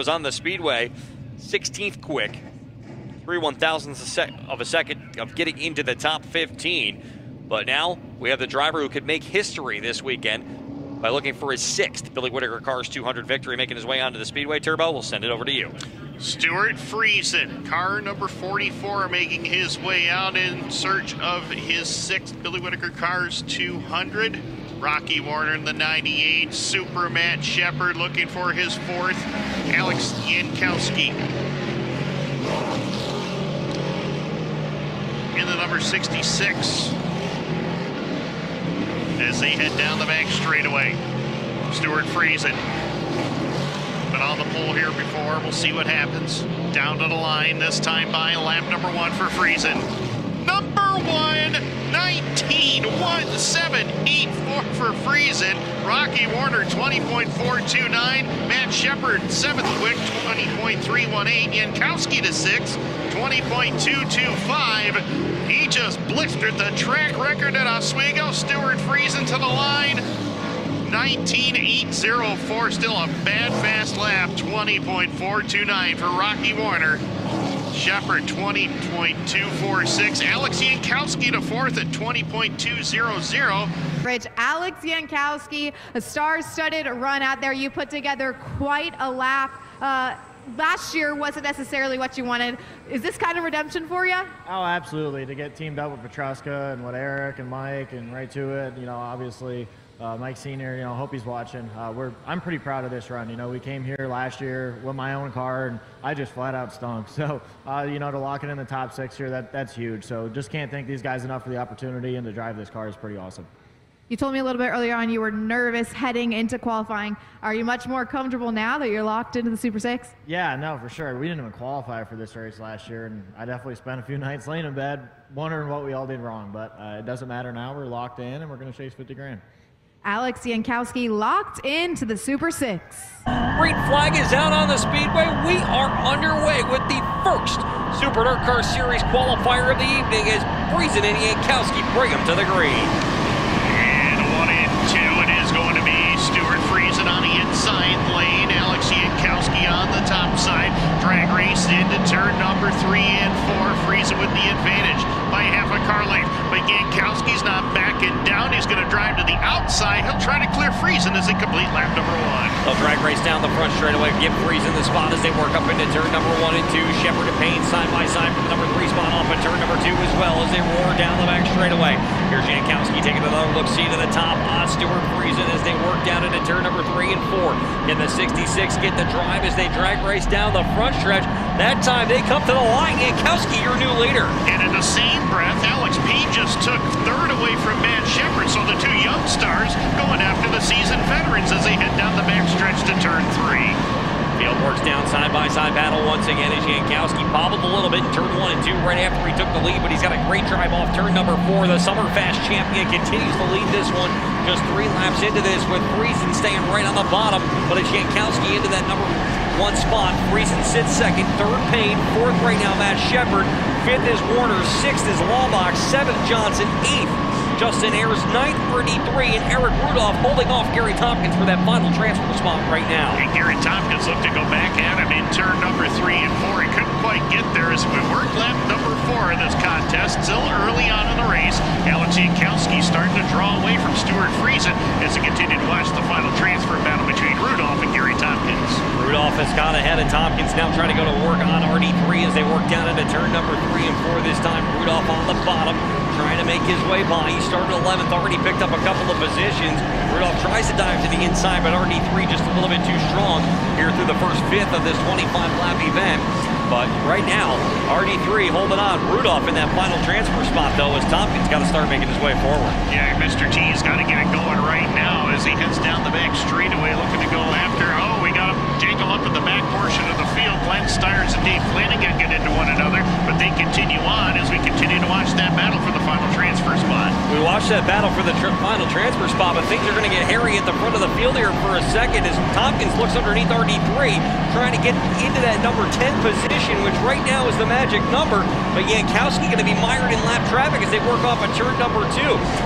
was on the Speedway, 16th quick, 3/1000ths of a second of getting into the top 15. But now we have the driver who could make history this weekend by looking for his 6th Billy Whittaker Cars 200 victory, making his way onto the Speedway. Turbo, we'll send it over to you. Stuart Friesen, car number 44, making his way out in search of his 6th Billy Whittaker Cars 200. Rocky Warner in the 98, Super Matt Shepard looking for his 4th. Alex Yankowski in the number 66 as they head down the back straightaway. Stuart Friesen been on the pole here before. We'll see what happens. Down to the line, this time by lap number 1 for Friesen. Number 1, 19.1784 for Friesen. Rocky Warner, 20.429. Matt Shepard, 7th quick, 20.318. Yankowski to 6, 20.225. He just blistered the track record at Oswego. Stuart Friesen to the line. 19.804, still a bad fast lap. 20.429 for Rocky Warner. Shepard 20.246. Alex Yankowski to 4th at 20.200. Rich, Alex Yankowski, a star-studded run out there. You put together quite a lap. Last year wasn't necessarily what you wanted. Is this kind of redemption for you? Oh, absolutely. To get teamed up with Petruska and with Eric and Mike and right to it, obviously Mike Sr., hope he's watching. I'm pretty proud of this run. We came here last year with my own car and I just flat out stunk. So, to lock it in the top 6 here, that's huge. So just can't thank these guys enough for the opportunity, and to drive this car is pretty awesome. You told me a little bit earlier on you were nervous heading into qualifying. Are you much more comfortable now that you're locked into the Super 6? Yeah, no, for sure. We didn't even qualify for this race last year, and I definitely spent a few nights laying in bed wondering what we all did wrong. But it doesn't matter now. We're locked in, and we're going to chase 50 grand. Alex Yankowski locked into the Super 6. Green flag is out on the Speedway. We are underway with the first Super Dirt Car Series qualifier of the evening as Friesen and Yankowski bring them to the green. And 1 and 2, it is going to be Stuart Friesen on the inside lane, Alex Yankowski on the top side. Drag race into turn number 3 and 4. Friesen with the advantage by half a car length, but Yankowski's not backing down. He's going to drive to the outside. He'll try to clear Friesen as they complete lap number 1. They'll drag race down the front straightaway, give Friesen the spot as they work up into turn number 1 and 2. Shepard and Payne side by side for the number 3 spot off at turn number 2 as well as they roar down the back straightaway. Here's Yankowski taking another look-see to the top on Stuart Friesen as they work down into turn number 3 and 4. In the 66, get the drive as they drag race down the front stretch. That time they come to the line. Yankowski, your new leader. And in the same breath, Alex Payne just took 3rd away from Matt Shepard, so the 2 young stars going after the seasoned veterans as they head down the back stretch to turn 3. Field works down side-by-side battle once again as Yankowski bobbled a little bit in turn 1 and 2 right after he took the lead, but he's got a great drive off turn number 4. The Summer Fast champion continues to lead this one, just 3 laps into this with Friesen staying right on the bottom, but as Yankowski into that number 1 spot, Friesen sits 2nd, 3rd Payne, 4th right now Matt Shepard, 5th is Warner, 6th is Laubach, 7th Johnson, 8th Justin Ayers, 9th Ernie 3, and Eric Rudolph holding off Gary Tompkins for that final transfer spot right now. And Gary Tompkins looked to go back at him in turn number 3 and 4. He couldn't quite get there as we worked lap number 4 in this contest. Still early on in the race. Alex Yankowski starting to draw away from Stuart Friesen as he continued to watch the final transfer battle between Rudolph and Gary Tompkins. Rudolph has got ahead of Tompkins, now trying to go to work on RD3 as they work down into turn number 3 and 4 this time. Rudolph on the bottom, trying to make his way by. He started 11th, already picked up a couple of positions. Rudolph tries to dive to the inside, but RD3 just a little bit too strong here through the first 5th of this 25-lap event. But right now, RD3 holding on. Rudolph in that final transfer spot, though, as Tompkins got to start making his way forward. Yeah, Mr. T's got to get it going right now as he heads down the back straightaway looking to go after. Oh, we got him jangle up in the back portion of the field. Glenn Stires and Dave Flanagan get into one another, but they continue on as we continue to watch that battle for the final transfer transfer spot. We watched that battle for the final transfer spot, but things are going to get hairy at the front of the field here for a second as Tompkins looks underneath RD3, trying to get into that number 10 position, which right now is the magic number. But Yankowski going to be mired in lap traffic as they work off a turn number 2.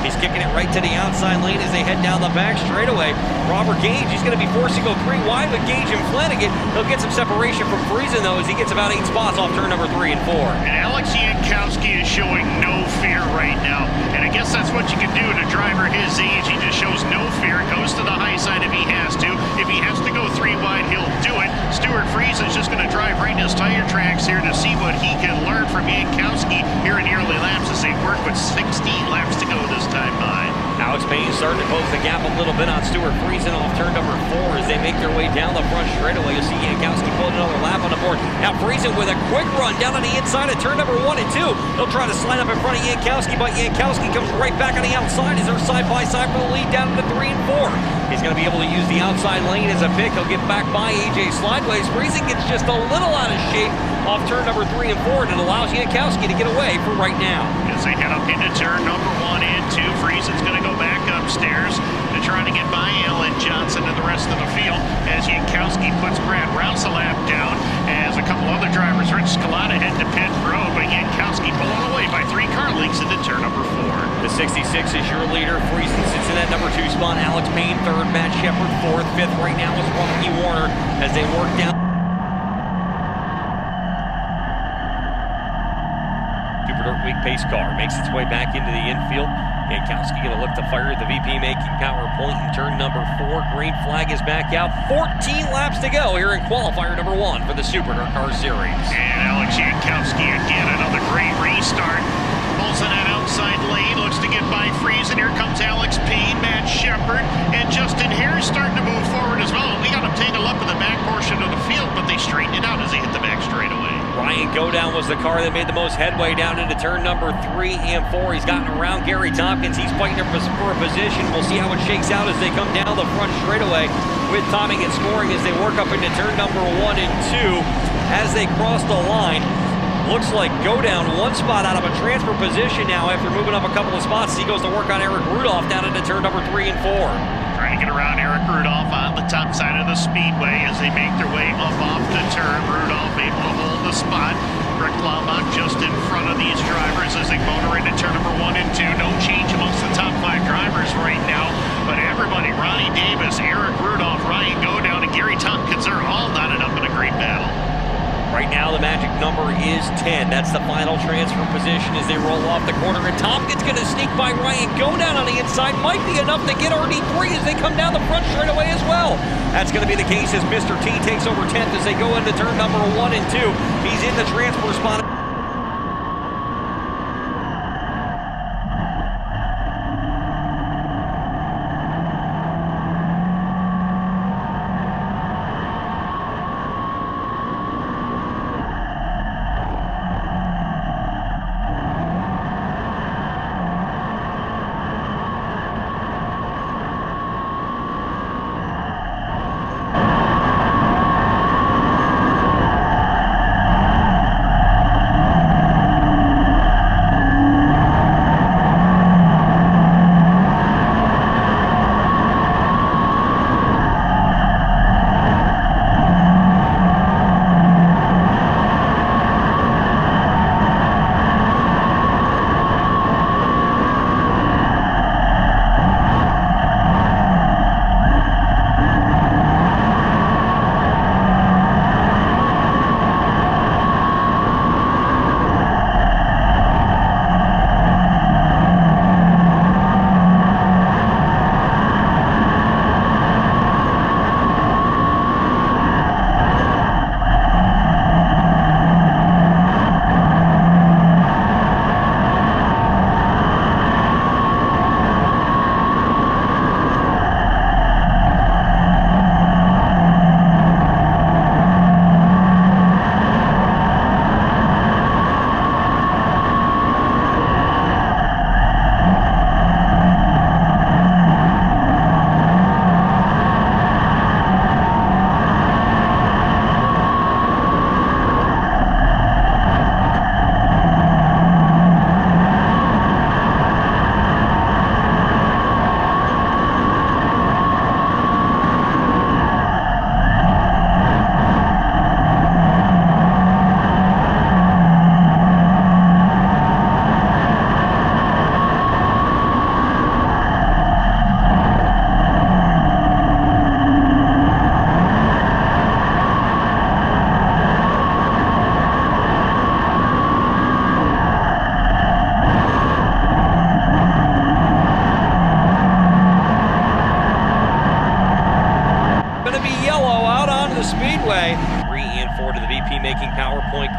He's kicking it right to the outside lane as they head down the back straightaway. Robert Gage, he's going to be forced to go 3 wide with Gage and Flanagan. He'll get some separation from Friesen, though, as he gets about 8 spots off turn number 3 and 4. And Alex Yankowski is showing no fear right now. And I guess that's what you can do in a driver his age. He just shows no fear, goes to the high side if he has to. If he has to go 3 wide, he'll do it. Stuart Friesen's just going to drive right in his tire tracks here to see what he can learn from Yankowski here in the early laps as they work with 16 laps to go this time by. Alex Payne starting to close the gap a little bit on Stuart Friesen off turn number 4 as they make their way down the front straightaway. You'll see Yankowski pulling another lap on the board. Now Friesen with a quick run down on the inside of turn number 1 and 2. He'll try to slide up in front of Yankowski, but Yankowski comes right back on the outside as they're side by side for the lead down into 3 and 4. He's going to be able to use the outside lane as a pick. He'll get back by AJ Slideways. Friesen gets just a little out of shape off turn number 3 and 4, and it allows Yankowski to get away for right now. As they head up into turn number 1 and 2, Friesen's going to go back upstairs to try to get by Alan Johnson and the rest of the field as Yankowski puts Brad Rouse a lap down as a couple other drivers, Rich Scalata, head to pit road, but Yankowski pulling away by 3 car lengths into turn number 4. The 66 is your leader. Friesen sits in that number 2 spot. Alex Payne 3rd, Matt Shepard 4th, 5th right now is Rocky Warner as they work down. Super Dirt Week pace car makes its way back into the infield. Yankowski going to look to fire at the VP making power point in turn number 4. Green flag is back out. 14 laps to go here in qualifier number 1 for the Super Dirt Car Series. And Alex Yankowski again, another great restart. Pulls in that outside lane, looks to get by Friesen. Here comes Alex Payne, Matt Shepard, and Justin Hare's starting to move forward as well. We got him tangled up in the back portion of the field, but they straightened it out as they hit the back straightaway. Ryan Godown was the car that made the most headway down into turn number 3 and 4. He's gotten around Gary Tompkins. He's fighting for a position. We'll see how it shakes out as they come down the front straightaway with timing and scoring as they work up into turn number 1 and 2. As they cross the line, looks like Godown 1 spot out of a transfer position now after moving up a couple of spots. He goes to work on Eric Rudolph down into turn number 3 and 4. Trying to get around Eric Rudolph on the top side of the Speedway as they make their way up off the turn. Rudolph able to hold the spot. Rick Laubach just in front of these drivers as they motor into turn number 1 and 2. No change amongst the top 5 drivers right now, but everybody, Ronnie Davis, Eric Rudolph, Ryan Godown, and Gary Tompkins are all knotted up in a great battle. Right now, the magic number is 10. That's the final transfer position as they roll off the corner. And Tompkins going to sneak by Ryan Godown on the inside. Might be enough to get RD3 as they come down the front straightaway as well. That's going to be the case as Mr. T takes over 10th as they go into turn number 1 and 2. He's in the transfer spot.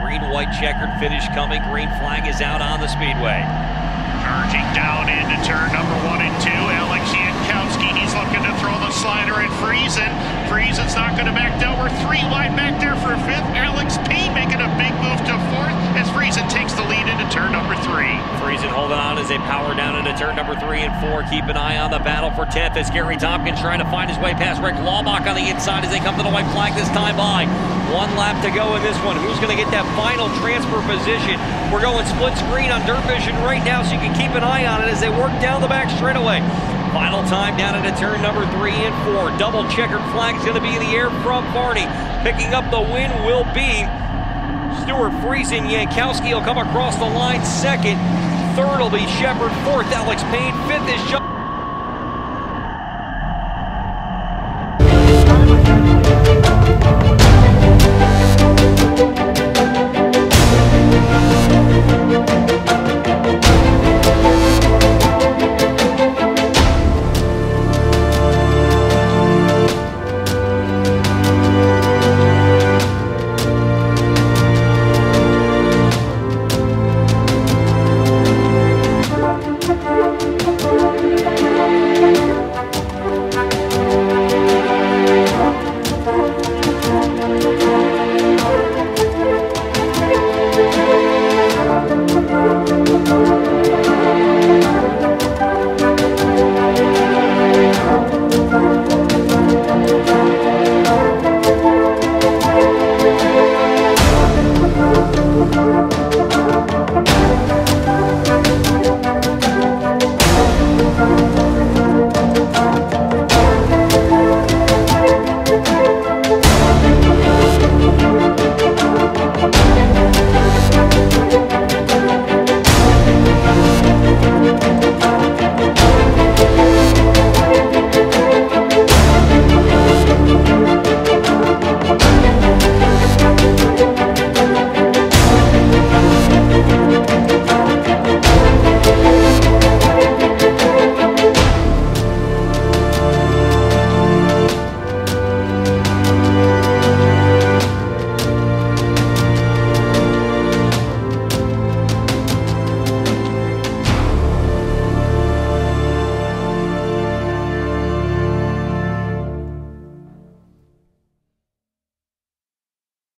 Green-white checkered finish coming. Green flag is out on the Speedway. Charging down into turn number 1 and 2. Alex Yankowski, he's looking to throw the slider at Friesen. Friesen's not going to back down. We're 3 wide back there for 5th. Alex Payne making a big move to 4th as Friesen takes the lead into turn number 3. Friesen holding on as they power down into turn number 3 and 4. Keep an eye on the battle for 10th as Gary Tompkins trying to find his way past Rick Laubach on the inside as they come to the white flag this time by. 1 lap to go in this one. Who's going to get that final transfer position? We're going split screen on Dirt Vision right now, so you can keep an eye on it as they work down the back straightaway. Final time down into turn number 3 and 4. Double checkered flag is going to be in the air from Barney. Picking up the win will be Stuart Friesen. Yankowski will come across the line 2nd. 3rd will be Shepard. 4th, Alex Payne. 5th is John.